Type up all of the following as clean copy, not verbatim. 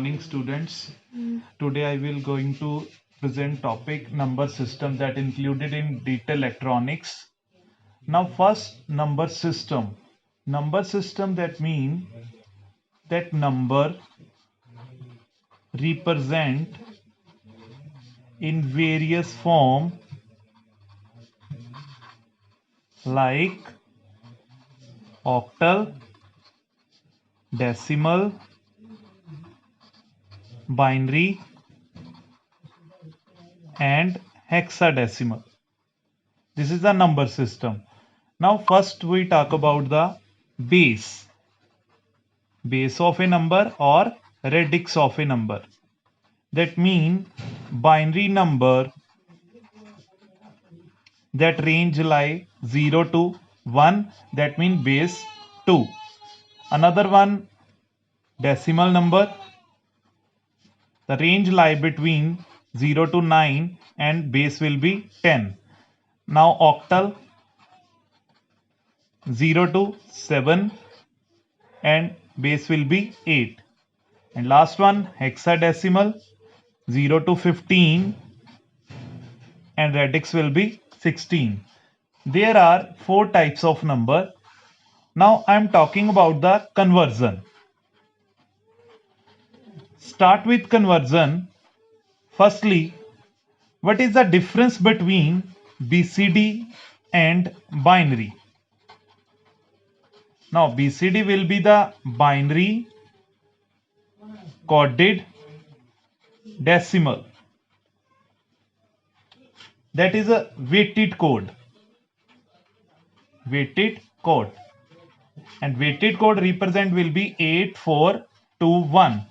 Morning students. Today I will going to present topic number system that included in data electronics. Now first number system. Number system that mean that number represent in various form like octal, decimal, binary and hexadecimal. This is the number system. Now first we talk about the base. Base of a number or radix of a number. That mean binary number that range lie 0 to 1, that mean base 2. Another one decimal number, the range lie between 0 to 9 and base will be 10. Now octal 0 to 7 and base will be 8. And last one hexadecimal 0 to 15 and radix will be 16. There are four types of number. Now I am talking about the conversion. Start with conversion. Firstly, what is the difference between BCD and binary? Now BCD will be the binary coded decimal. That is a weighted code. Weighted code. And weighted code represent will be 8421.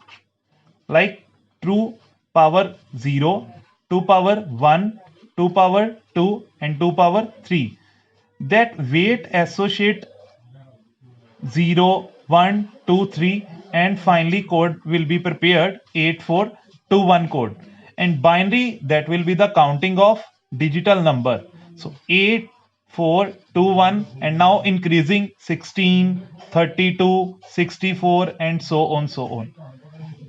Like 2 power 0, 2 power 1, 2 power 2 and 2 power 3. That weight associate 0, 1, 2, 3 and finally code will be prepared 8421 code. And binary that will be the counting of digital number. So 8421 and now increasing 16, 32, 64 and so on.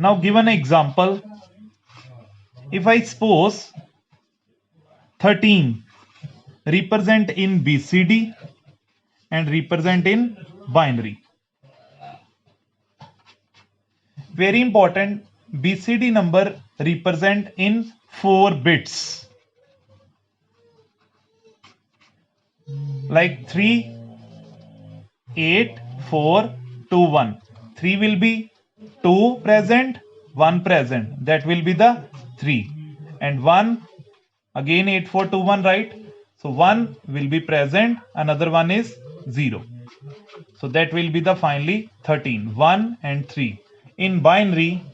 Now give an example. If I suppose 13 represent in BCD and represent in binary. Very important, BCD number represent in 4 bits. Like 3, 8, 4, 2, 1. 3 will be 2 present, 1 present. That will be the 3. And 1, again 8421, right? So 1 will be present, another one is 0. So that will be the finally 13, 1 and 3. In binary,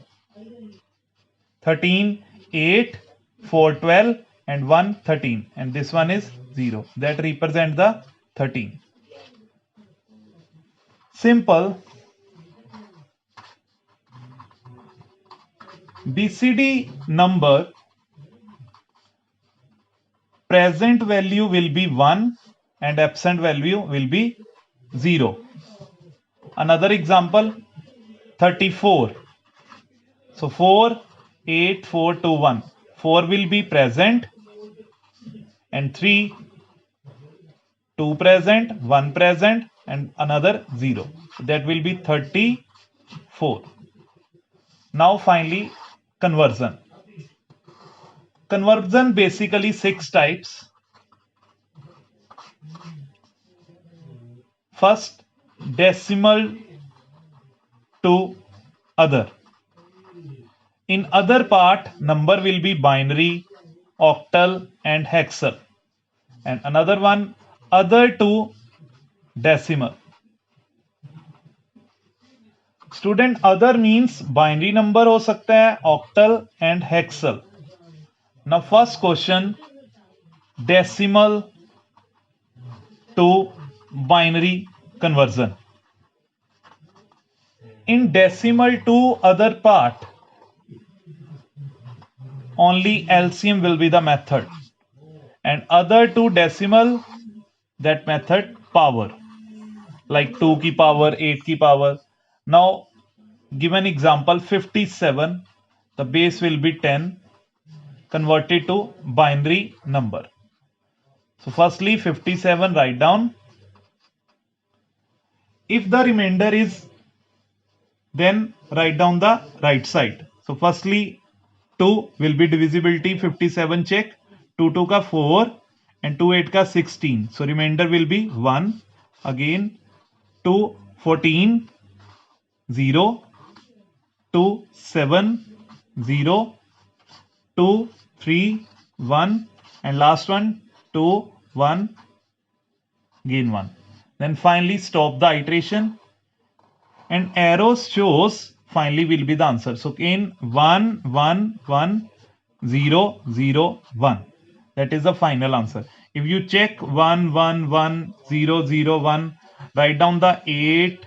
13, 8, 4, 12 and 1, 13. And this one is 0. That represent the 13. Simple. BCD number present value will be 1 and absent value will be 0. Another example 34. So 4, 8, 4, 2, 1. 4 will be present and 3, 2 present, 1 present and another 0. That will be 34. Now finally conversion. Conversion basically 6 types. First, decimal to other. In other part, number will be binary, octal and hexal. And another one, other to decimal. Student, other means binary number हो सकता है, octal and hexal. Now first question, decimal to binary conversion. In decimal to other part, only LCM will be the method. And other to decimal, that method power. Like 2 की power, 8 की power. Now Given example 57, the base will be 10 converted to binary number. So firstly 57 write down. If the remainder is, then write down the right side. So firstly 2 will be divisibility 57 check. 2 2 ka 4 and 2 8 ka 16. So remainder will be 1. Again 2 14 0 2 7 0 2 3 1 and last one 2 1 gain 1. Then finally stop the iteration and arrows shows finally will be the answer. So in 1 1 1 0 0 1, that is the final answer. If you check 1 1 1 0 0 1, write down the 8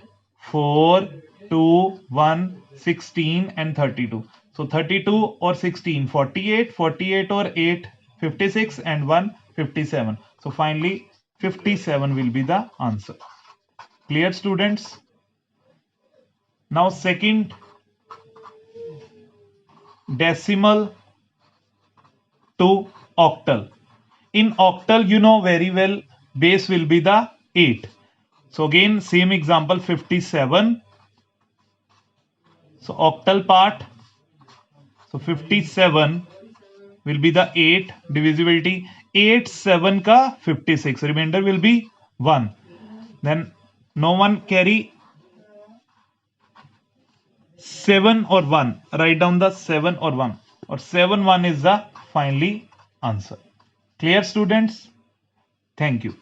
4 2 1 16 and 32. So 32 or 16 48, 48 or 8 56 and 1 57. So finally 57 will be the answer. Clear students? Now second, decimal to octal. In octal, you know very well, base will be the 8. So again, same example 57. So octal part. So 57 will be the 8 divisibility. 8 7 ka 56. Remainder will be 1. Then no one carry 7 or 1. Write down the 7 or 1. Or 7 1 is the finally answer. Clear students? Thank you.